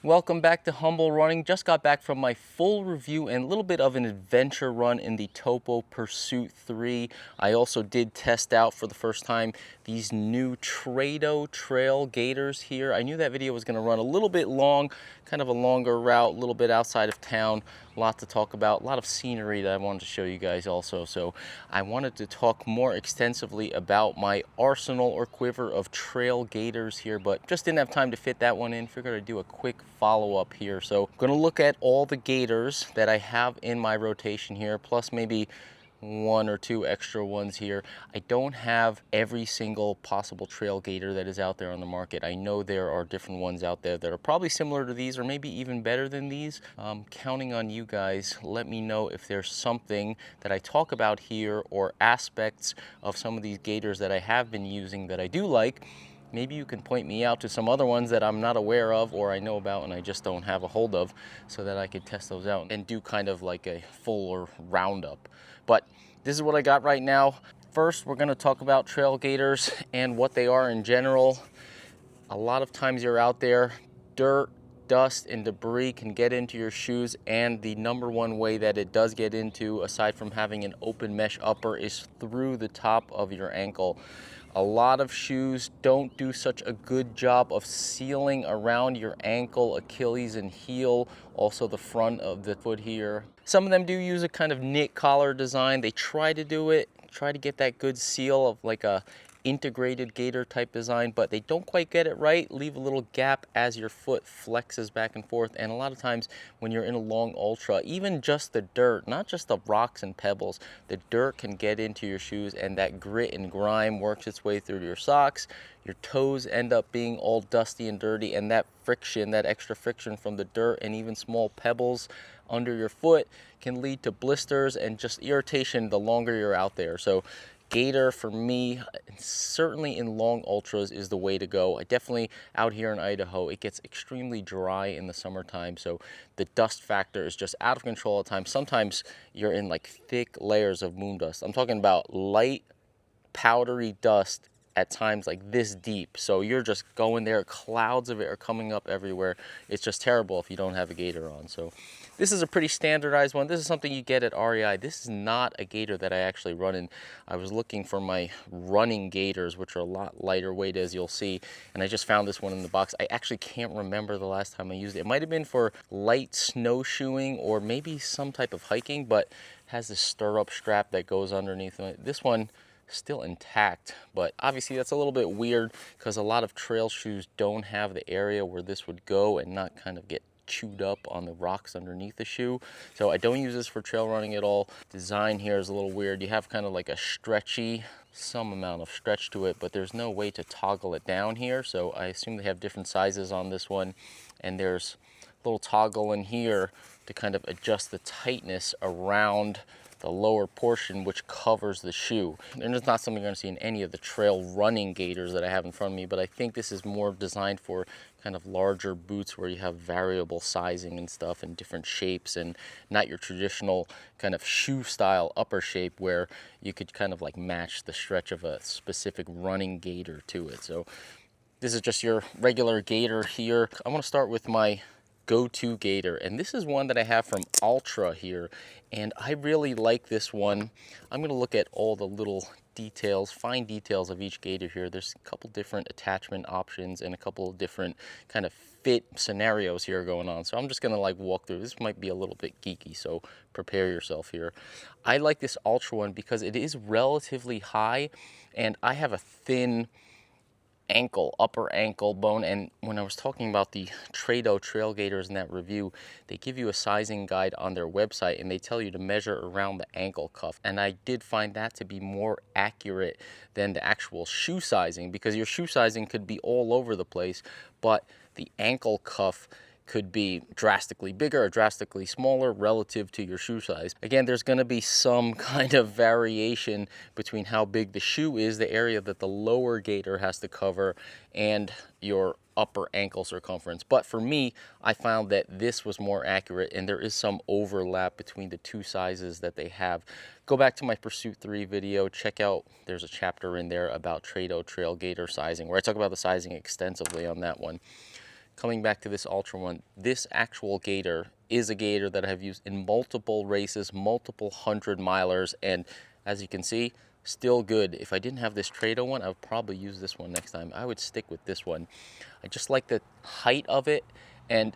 Welcome back to Humble Running. Just got back from my full review and a little bit of an adventure run in the Topo Pursuit 3. I also did test out for the first time these new Trado Trail Gaiters here. I knew that video was going to run a little bit long, kind of a longer route, a little bit outside of town. A lot to talk about, a lot of scenery that I wanted to show you guys also. So I wanted to talk more extensively about my arsenal or quiver of trail gaiters here, but just didn't have time to fit that one in. Figured I'd do a quick follow-up here. So I'm going to look at all the gaiters that I have in my rotation here, plus maybe one or two extra ones here. I don't have every single possible trail gaiter that is out there on the market. I know there are different ones out there that are probably similar to these or maybe even better than these. Counting on you guys. Let me know if there's something that I talk about here or aspects of some of these gaiters that I have been using that I do like. Maybe you can point me out to some other ones that I'm not aware of or I know about and I just don't have a hold of, so that I could test those out and do kind of like a fuller roundup. But this is what I got right now. First, we're going to talk about trail gaiters and what they are in general. A lot of times you're out there, dirt, dust, and debris can get into your shoes, and the number one way that it does get into, aside from having an open mesh upper, is through the top of your ankle. A lot of shoes don't do such a good job of sealing around your ankle, Achilles, and heel, also the front of the foot here. Some of them do use a kind of knit collar design. They try to do it, try to get that good seal of like a integrated gaiter type design, but they don't quite get it right. Leave a little gap as your foot flexes back and forth, and a lot of times when you're in a long ultra, even just the dirt, not just the rocks and pebbles, the dirt can get into your shoes, and that grit and grime works its way through your socks. Your toes end up being all dusty and dirty, and that friction, that extra friction from the dirt and even small pebbles under your foot can lead to blisters and just irritation the longer you're out there. So gaiter for me, certainly in long ultras, is the way to go. I definitely, out here in Idaho, it gets extremely dry in the summertime, so the dust factor is just out of control all the time. Sometimes you're in like thick layers of moon dust. I'm talking about light powdery dust at times like this deep, so you're just going there, clouds of it are coming up everywhere. It's just terrible if you don't have a gaiter on. So this is a pretty standardized one. This is something you get at REI. This is not a gaiter that I actually run in. I was looking for my running gaiters, which are a lot lighter weight, as you'll see, and I just found this one in the box. I actually can't remember the last time I used it. It might have been for light snowshoeing or maybe some type of hiking, but it has this stirrup strap that goes underneath it. This one still intact, but obviously that's a little bit weird because a lot of trail shoes don't have the area where this would go and not kind of get chewed up on the rocks underneath the shoe. So I don't use this for trail running at all. Design here is a little weird. You have kind of like a stretchy, some amount of stretch to it, but there's no way to toggle it down here. So I assume they have different sizes on this one, and there's a little toggle in here to kind of adjust the tightness around the lower portion, which covers the shoe. And it's not something you're going to see in any of the trail running gaiters that I have in front of me, but I think this is more designed for kind of larger boots where you have variable sizing and stuff and different shapes, and not your traditional kind of shoe style upper shape where you could kind of like match the stretch of a specific running gaiter to it. So this is just your regular gaiter here. I want to start with my go-to gaiter, and this is one that I have from Altra here, and I really like this one. I'm going to look at all the little details, fine details of each gaiter here. There's a couple different attachment options and a couple of different kind of fit scenarios here going on, so I'm just going to like walk through. This might be a little bit geeky, so prepare yourself here. I like this Altra one because it is relatively high, and I have a thin ankle, upper ankle bone, and when I was talking about the Trado Trail Gaiters in that review, they give you a sizing guide on their website and they tell you to measure around the ankle cuff, and I did find that to be more accurate than the actual shoe sizing, because your shoe sizing could be all over the place, but the ankle cuff could be drastically bigger or drastically smaller relative to your shoe size. Again, there's going to be some kind of variation between how big the shoe is, the area that the lower gaiter has to cover, and your upper ankle circumference. But for me, I found that this was more accurate, and there is some overlap between the two sizes that they have. Go back to my Pursuit 3 video, check out, there's a chapter in there about Trado Trail Gaiter sizing, where I talk about the sizing extensively on that one. coming back to this Altra one, this actual gaiter is a gaiter that I have used in multiple races, multiple 100-milers, and as you can see, still good. If I didn't have this Trado one, I would probably use this one next time. I would stick with this one. I just like the height of it and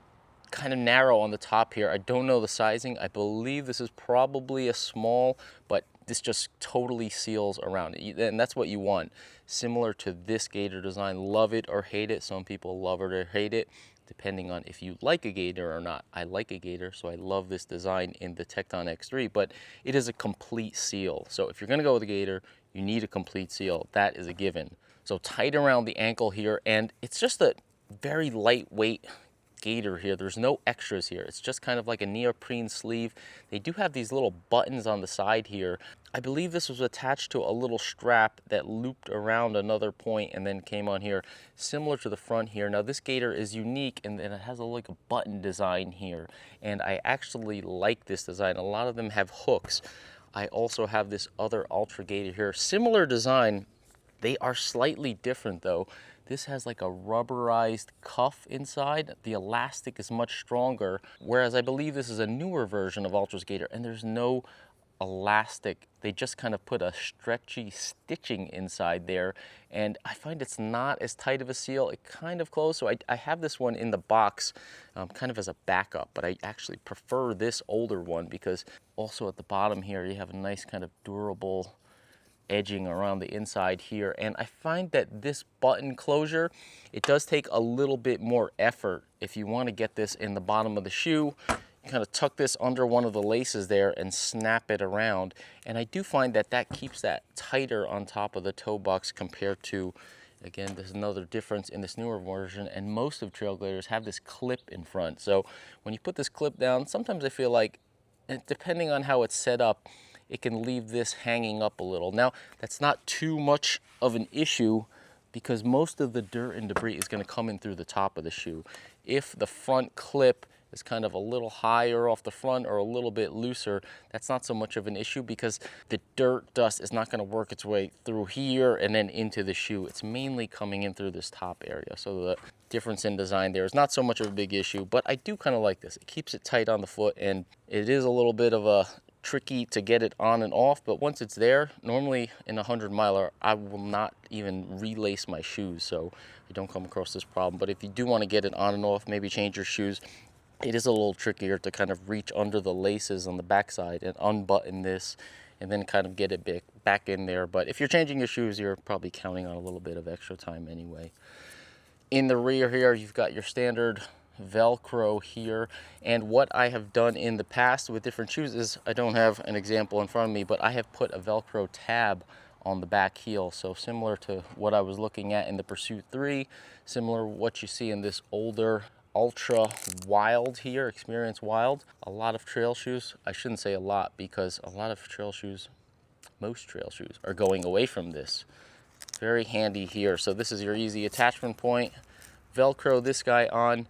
kind of narrow on the top here. I don't know the sizing. I believe this is probably a small, but this just totally seals around it, and that's what you want. Similar to this gaiter design, love it or hate it. Some people love it or hate it, depending on if you like a gaiter or not. I like a gaiter, so I love this design in the Tecton X3, but it is a complete seal. So if you're gonna go with a gaiter, you need a complete seal. That is a given. So tight around the ankle here, and it's just a very lightweight gaiter here. There's no extras here. It's just kind of like a neoprene sleeve. They do have these little buttons on the side here. I believe this was attached to a little strap that looped around another point and then came on here, similar to the front here. Now this gaiter is unique and it has like a button design here, and I actually like this design. A lot of them have hooks. I also have this other Altra gaiter here, similar design. They are slightly different though. This has like a rubberized cuff inside. The elastic is much stronger, whereas I believe this is a newer version of Altra's gaiter and there's no elastic. They just kind of put a stretchy stitching inside there, and I find it's not as tight of a seal. It kind of close. So I have this one in the box kind of as a backup, but I actually prefer this older one because also at the bottom here you have a nice kind of durable edging around the inside here. And I find that this button closure, it does take a little bit more effort. If you want to get this in the bottom of the shoe, you kind of tuck this under one of the laces there and snap it around. And I do find that that keeps that tighter on top of the toe box compared to, again, there's another difference in this newer version, and most of trail gaiters have this clip in front. So when you put this clip down, sometimes I feel like, depending on how it's set up, it can leave this hanging up a little. Now, that's not too much of an issue because most of the dirt and debris is going to come in through the top of the shoe. If the front clip is kind of a little higher off the front or a little bit looser, that's not so much of an issue because the dirt dust is not going to work its way through here and then into the shoe. It's mainly coming in through this top area. So the difference in design there is not so much of a big issue, but I do kind of like this. It keeps it tight on the foot, and it is a little bit of a tricky to get it on and off, but once it's there, normally in a 100-miler, I will not even relace my shoes, so I don't come across this problem. But if you do want to get it on and off, maybe change your shoes, it is a little trickier to kind of reach under the laces on the backside and unbutton this and then kind of get it back in there. But if you're changing your shoes, you're probably counting on a little bit of extra time anyway. In the rear here, you've got your standard Velcro here, and what I have done in the past with different shoes is, I don't have an example in front of me, but I have put a Velcro tab on the back heel. So similar to what I was looking at in the Pursuit 3, similar to what you see in this older Ultra Wild here, Experience Wild. A lot of trail shoes, I shouldn't say a lot because a lot of trail shoes, most trail shoes are going away from this. Very handy here. So this is your easy attachment point. Velcro this guy on.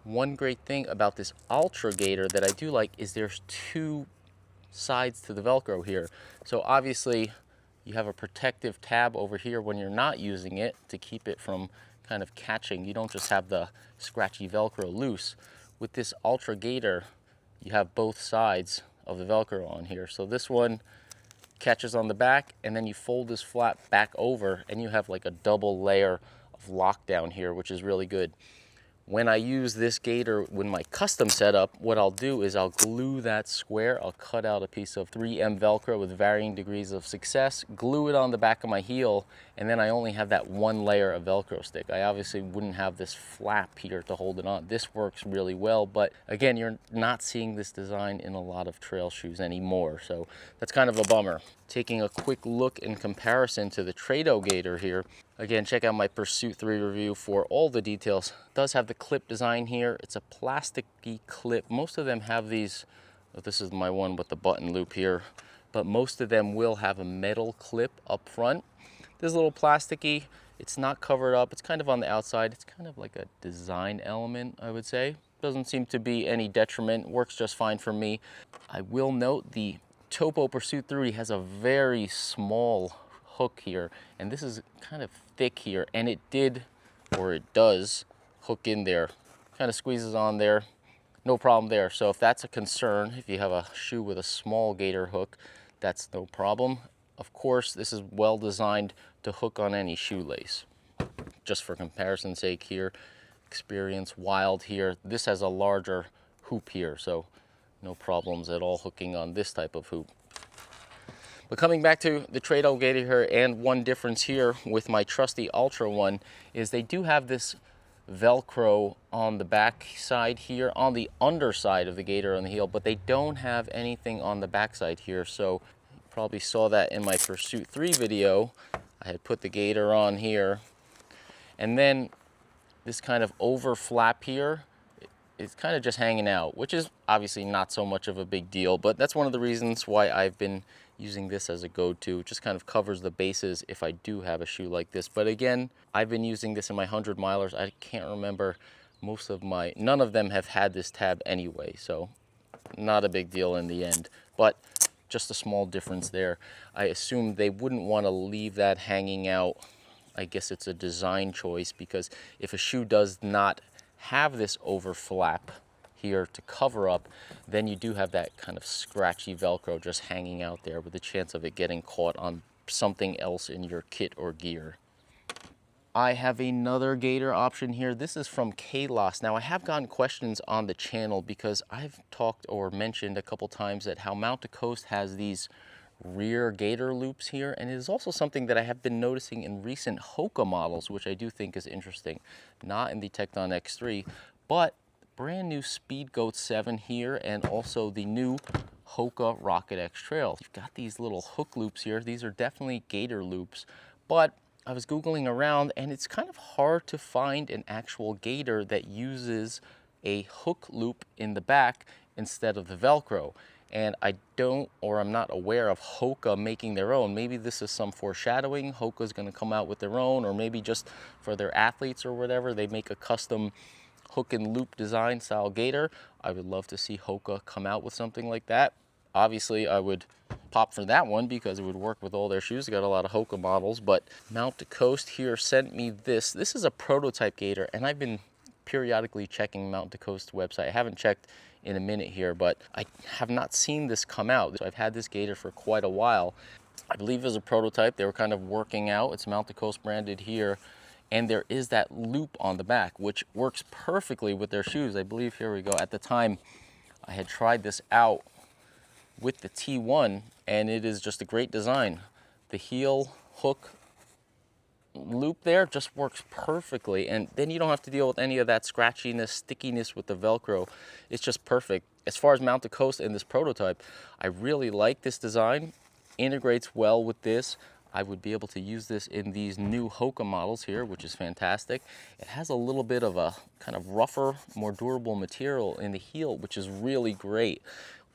One great thing about this Altra gaiter that I do like is there's two sides to the Velcro here. So obviously you have a protective tab over here when you're not using it to keep it from kind of catching. You don't just have the scratchy Velcro loose. With this Altra gaiter, you have both sides of the Velcro on here. So this one catches on the back, and then you fold this flap back over and you have like a double layer of lockdown here, which is really good. When I use this gaiter with my custom setup, what I'll do is I'll glue that square. I'll cut out a piece of 3M Velcro with varying degrees of success, glue it on the back of my heel, and then I only have that one layer of Velcro stick. I obviously wouldn't have this flap here to hold it on. This works really well, but again, you're not seeing this design in a lot of trail shoes anymore, so that's kind of a bummer. Taking a quick look in comparison to the Trado gaiter here, again, check out my Pursuit 3 review for all the details. It does have the clip design here. It's a plasticky clip. Most of them have these, this is my one with the button loop here, but most of them will have a metal clip up front. This is a little plasticky. It's not covered up. It's kind of on the outside. It's kind of like a design element, I would say. Doesn't seem to be any detriment. Works just fine for me. I will note the Topo Pursuit 3 has a very small hook here, and this is kind of thick here, and it did, or it does, hook in there kind of squeezes on there. No problem there. So if that's a concern, if you have a shoe with a small gaiter hook, that's no problem. Of course, this is well designed to hook on any shoelace. Just for comparison's sake here, Experience Wild here, this has a larger hoop here, so no problems at all hooking on this type of hoop. But coming back to the Trado Gaiter here, and one difference here with my trusty Altra one is they do have this Velcro on the back side here, on the underside of the gaiter on the heel, but they don't have anything on the back side here. So you probably saw that in my Pursuit 3 video. I had put the gaiter on here, and then this kind of over flap here, it's kind of just hanging out, which is obviously not so much of a big deal, but that's one of the reasons why I've been using this as a go-to. It just kind of covers the bases if I do have a shoe like this. But again, I've been using this in my 100 milers. I can't remember none of them have had this tab anyway, so not a big deal in the end, but just a small difference there. I assume they wouldn't want to leave that hanging out. I guess it's a design choice, because if a shoe does not have this over flap here to cover up, then you do have that kind of scratchy Velcro just hanging out there with the chance of it getting caught on something else in your kit or gear. I have another gaiter option here. This is from Kailas. Now, I have gotten questions on the channel because I've talked or mentioned a couple times that how Mount to Coast has these rear gaiter loops here, and it is also something that I have been noticing in recent Hoka models, which I do think is interesting. Not in the Tecton X3, but brand new Speed Goat 7 here, and also the new Hoka Rocket X Trail. You've got these little hook loops here. These are definitely gaiter loops, but I was Googling around, and it's kind of hard to find an actual gaiter that uses a hook loop in the back instead of the Velcro. And I'm not aware of Hoka making their own. Maybe this is some foreshadowing. Hoka's gonna come out with their own, or maybe just for their athletes or whatever, they make a custom hook and loop design style gaiter. I would love to see Hoka come out with something like that. Obviously, I would pop for that one because it would work with all their shoes. They got a lot of Hoka models, but Mount to Coast here sent me this. This is a prototype gaiter, and I've been periodically checking Mount to Coast website. I haven't checked in a minute here, but I have not seen this come out. So I've had this gaiter for quite a while. I believe it was a prototype. They were kind of working out. It's Mount to Coast branded here, and there is that loop on the back, which works perfectly with their shoes. I believe, here we go. At the time, I had tried this out with the T1, and it is just a great design. The heel hook loop there just works perfectly, and then you don't have to deal with any of that scratchiness, stickiness with the Velcro. It's just perfect. As far as Mount to Coast in this prototype, I really like this design. Integrates well with this. I would be able to use this in these new Hoka models here, which is fantastic. It has a little bit of a kind of rougher, more durable material in the heel, which is really great.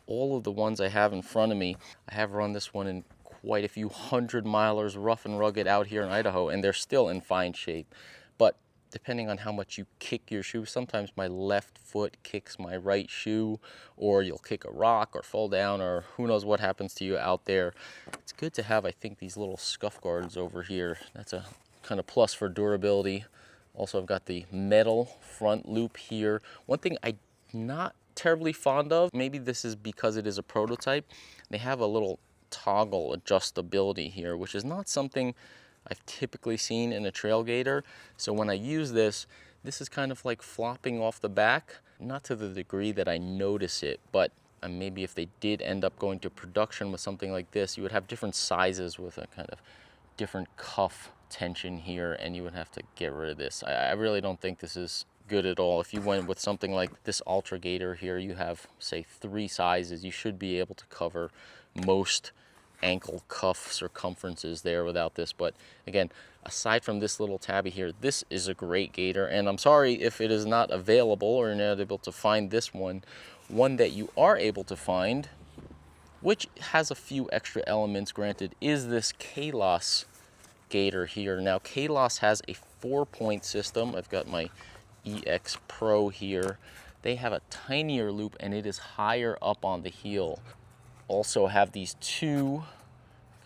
All of the ones I have in front of me, I have run this one in quite a few 100 milers, rough and rugged out here in Idaho, and they're still in fine shape. But depending on how much you kick your shoe, sometimes my left foot kicks my right shoe, or you'll kick a rock or fall down, or who knows what happens to you out there. It's good to have, I think, these little scuff guards over here. That's a kind of plus for durability. Also, I've got the metal front loop here. One thing I'm not terribly fond of, maybe this is because it is a prototype, they have a little toggle adjustability here, which is not something I've typically seen in a trail gaiter. So when I use this, this is kind of like flopping off the back, not to the degree that I notice it, but maybe if they did end up going to production with something like this, you would have different sizes with a kind of different cuff tension here, and you would have to get rid of this. I really don't think this is good at all. If you went with something like this Altra gaiter here, you have, say, 3 sizes. You should be able to cover most ankle cuff circumferences there without this. But again, aside from this little tabby here, this is a great gaiter, and I'm sorry if it is not available or you're not able to find this one. One that you are able to find, which has a few extra elements, granted, is this Kailas gaiter here. Now, Kailas has a 4-point system. I've got my EX Pro here. They have a tinier loop, and it is higher up on the heel. Also have these 2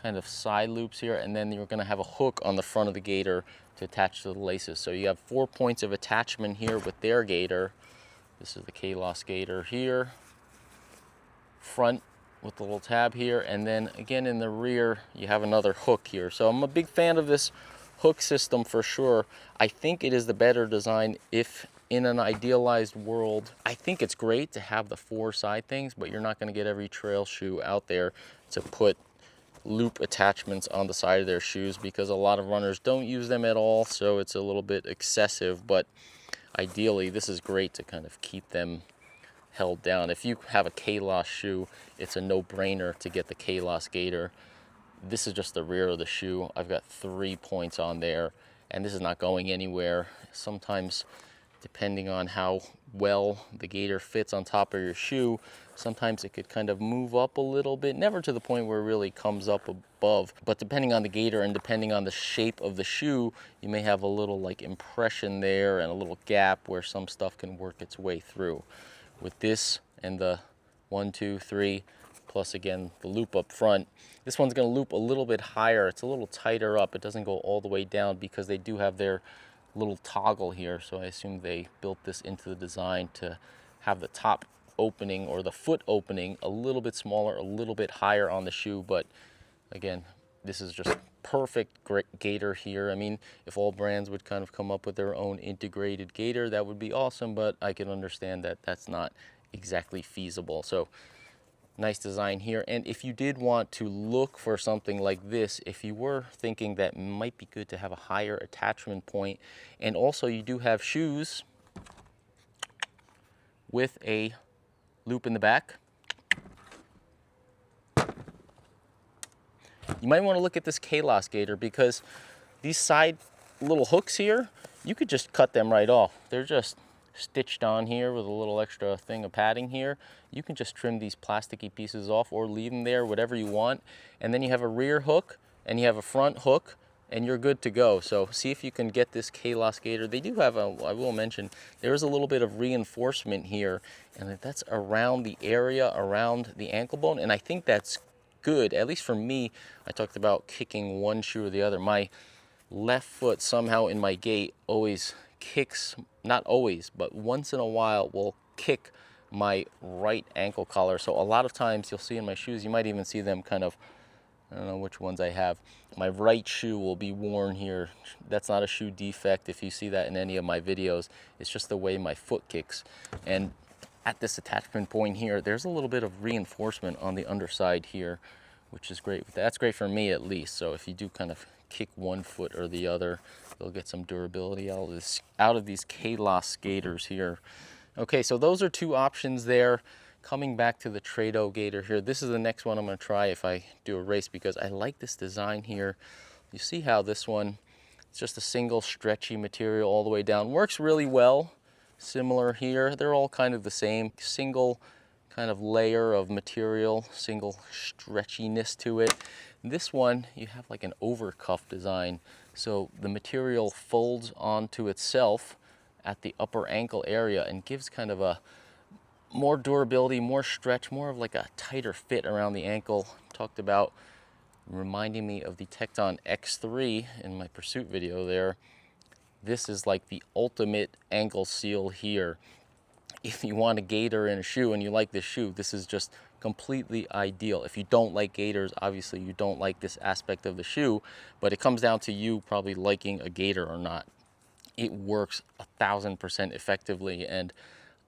kind of side loops here, and then you're going to have a hook on the front of the gaiter to attach to the laces. So you have 4 points of attachment here with their gaiter. This is the Kailas gaiter here, front with the little tab here, and then again in the rear you have another hook here. So I'm a big fan of this hook system for sure. I think it is the better design. If in an idealized world, I think it's great to have the 4 side things, but you're not going to get every trail shoe out there to put loop attachments on the side of their shoes, because a lot of runners don't use them at all, so it's a little bit excessive. But ideally this is great to kind of keep them held down. If you have a Kailas shoe, it's a no-brainer to get the Kailas gaiter. This is just the rear of the shoe. I've got 3 points on there, and this is not going anywhere. Sometimes, depending on how well the gaiter fits on top of your shoe, sometimes it could kind of move up a little bit, never to the point where it really comes up above, but depending on the gaiter and depending on the shape of the shoe, you may have a little like impression there and a little gap where some stuff can work its way through. With this and the 1, 2, 3, plus again the loop up front, this one's going to loop a little bit higher. It's a little tighter up. It doesn't go all the way down because they do have their little toggle here. So I assume they built this into the design to have the top opening or the foot opening a little bit smaller, a little bit higher on the shoe. But again, this is just perfect gaiter here. I mean, if all brands would kind of come up with their own integrated gaiter, that would be awesome, but I can understand that that's not exactly feasible. So nice design here. And if you did want to look for something like this, if you were thinking that might be good to have a higher attachment point, and also you do have shoes with a loop in the back, you might want to look at this Kailas gaiter, because these side little hooks here, you could just cut them right off. They're just stitched on here with a little extra thing of padding here. You can just trim these plasticky pieces off or leave them there, whatever you want. And then you have a rear hook and you have a front hook, and you're good to go. So see if you can get this Kailas gaiter. They do have a, I will mention, there is a little bit of reinforcement here, and that's around the area around the ankle bone, and I think that's good, at least for me. I talked about kicking one shoe or the other. My left foot somehow in my gait always kicks, not always, but once in a while will kick my right ankle collar. So a lot of times you'll see in my shoes, you might even see them kind of, I don't know which ones I have, my right shoe will be worn here. That's not a shoe defect if you see that in any of my videos. It's just the way my foot kicks. And at this attachment point here, there's a little bit of reinforcement on the underside here, which is great. That's great for me at least. So if you do kind of kick one foot or the other, you'll get some durability out of these Kailas gaiters here. Okay, so those are 2 options there. Coming back to the Trado gaiter here, this is the next one I'm going to try if I do a race, because I like this design here. You see how this one, it's just a single stretchy material all the way down. Works really well. Similar here, they're all kind of the same, single kind of layer of material, single stretchiness to it. This one, you have like an overcuff design, so the material folds onto itself at the upper ankle area and gives kind of a more durability, more stretch, more of like a tighter fit around the ankle. Talked about, reminding me of the Tecton X3 in my Pursuit video there. This is like the ultimate ankle seal here. If you want a gaiter in a shoe and you like this shoe, this is just completely ideal. If you don't like gaiters, obviously you don't like this aspect of the shoe, but it comes down to you probably liking a gaiter or not. It works 1000% effectively, and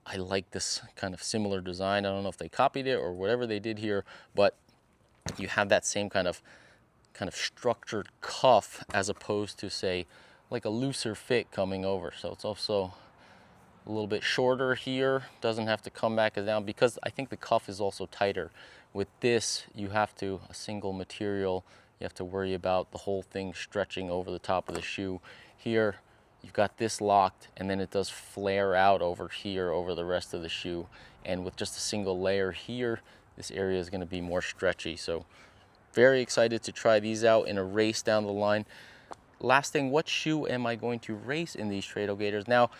I like this kind of similar design. I don't know if they copied it or whatever they did here, but you have that same kind of structured cuff as opposed to, say, like a looser fit coming over. So it's also a little bit shorter here, doesn't have to come back as down, because I think the cuff is also tighter. With this, you have to, a single material, you have to worry about the whole thing stretching over the top of the shoe. Here, you've got this locked, and then it does flare out over here over the rest of the shoe. And with just a single layer here, this area is going to be more stretchy. So very excited to try these out in a race down the line. Last thing, what shoe am I going to race in these Trado gaiters? Now,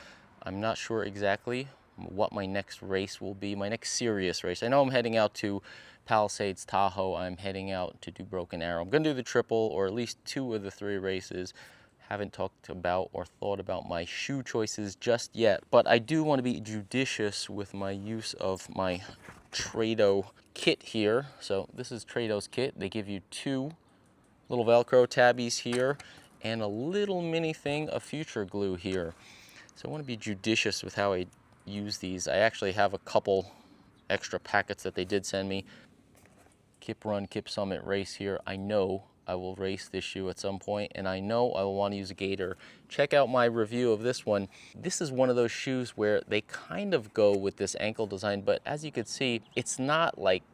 I'm not sure exactly what my next race will be, my next serious race. I know I'm heading out to Palisades, Tahoe. I'm heading out to do Broken Arrow. I'm going to do the triple, or at least 2 of the 3 races. Haven't talked about or thought about my shoe choices just yet, but I do want to be judicious with my use of my Trado kit here. So this is Trado's kit. They give you 2 little Velcro tabbies here and a little mini thing of future glue here. So I want to be judicious with how I use these. I actually have a couple extra packets that they did send me. Kiprun Kipsummit Race here. I know I will race this shoe at some point, and I know I will want to use a gaiter. Check out my review of this one. This is one of those shoes where they kind of go with this ankle design, but as you can see, it's not like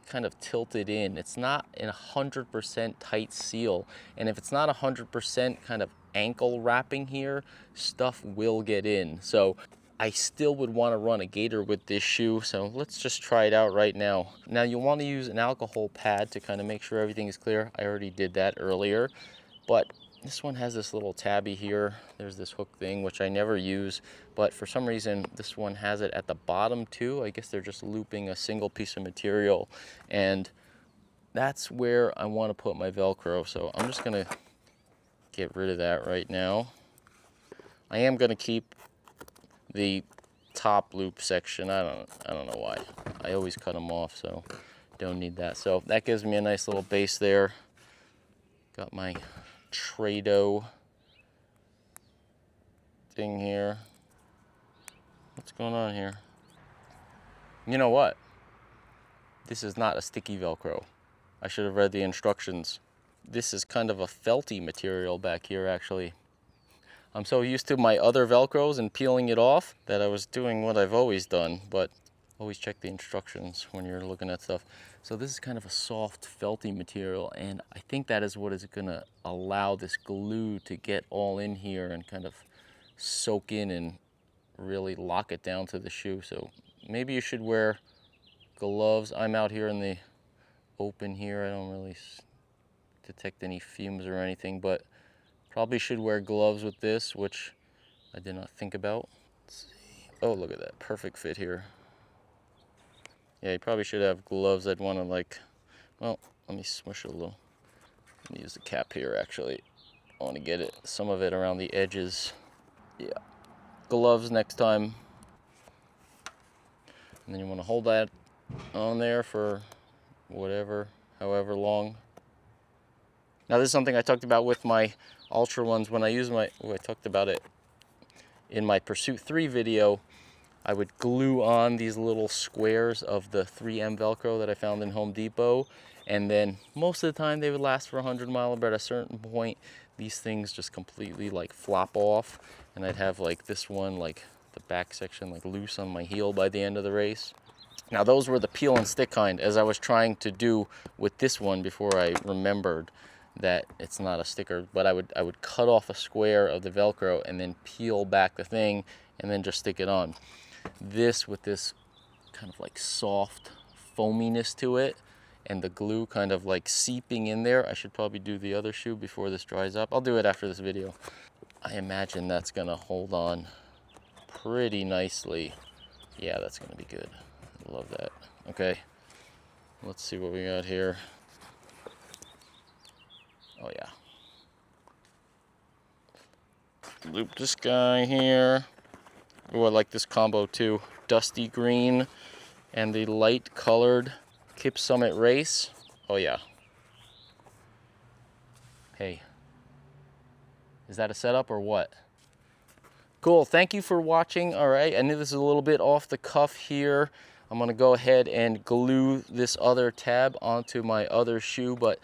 kind of tilted in. It's not in 100% tight seal, and if it's not 100% kind of ankle wrapping here, stuff will get in. So I still would want to run a gaiter with this shoe, so let's just try it out right now. Now you'll want to use an alcohol pad to kind of make sure everything is clear. I already did that earlier, but this one has this little tabby here. There's this hook thing, which I never use, but for some reason this one has it at the bottom too. I guess they're just looping a single piece of material, and that's where I want to put my Velcro. So I'm just gonna get rid of that right now. I am gonna keep the top loop section. I don't know why. I always cut them off, so don't need that. So that gives me a nice little base there. Got my Trado thing here. What's going on here? You know what? This is not a sticky Velcro. I should have read the instructions. This is kind of a felty material back here, actually. I'm so used to my other Velcros and peeling it off that I was doing what I've always done, but always check the instructions when you're looking at stuff. So this is kind of a soft felty material, and I think that is what is gonna allow this glue to get all in here and kind of soak in and really lock it down to the shoe. So maybe you should wear gloves. I'm out here in the open here. I don't really detect any fumes or anything, but probably should wear gloves with this, which I did not think about. Let's see. Oh, look at that. Perfect fit here. Yeah, you probably should have gloves. I'd want to well, let me smush it a little. Let me use the cap here, actually. I want to get it, some of it around the edges. Yeah. Gloves next time. And then you want to hold that on there for however long. Now this is something I talked about with my Altra ones when I talked about it in my Pursuit 3 video. I would glue on these little squares of the 3M Velcro that I found in Home Depot, and then most of the time they would last for 100 miles, but at a certain point these things just completely like flop off, and I'd have like this one, like the back section, like loose on my heel by the end of the race. Now those were the peel and stick kind, as I was trying to do with this one before I remembered that it's not a sticker, but I would cut off a square of the Velcro and then peel back the thing and then just stick it on. This, with this kind of like soft foaminess to it and the glue kind of like seeping in there, I should probably do the other shoe before this dries up. I'll do it after this video. I imagine that's gonna hold on pretty nicely. Yeah, that's gonna be good. I love that. Okay, let's see what we got here. Oh yeah. Loop this guy here. Oh, I like this combo too. Dusty green and the light colored Kipsummit Race. Oh yeah. Hey, is that a setup or what? Cool, thank you for watching. All right, I knew this is a little bit off the cuff here. I'm gonna go ahead and glue this other tab onto my other shoe, but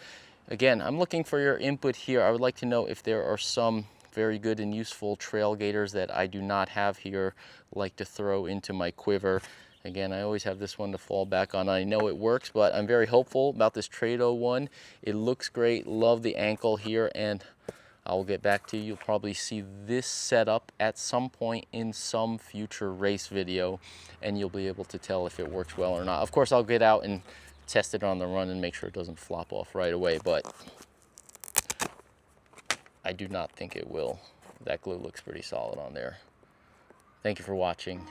again, I'm looking for your input here. I would like to know if there are some very good and useful trail gaiters that I do not have here, like to throw into my quiver. Again, I always have this one to fall back on. I know it works, but I'm very hopeful about this Trado one. It looks great, love the ankle here, and I'll get back to you. You'll probably see this setup at some point in some future race video, and you'll be able to tell if it works well or not. Of course, I'll get out and test it on the run and make sure it doesn't flop off right away, but I do not think it will. That glue looks pretty solid on there. Thank you for watching.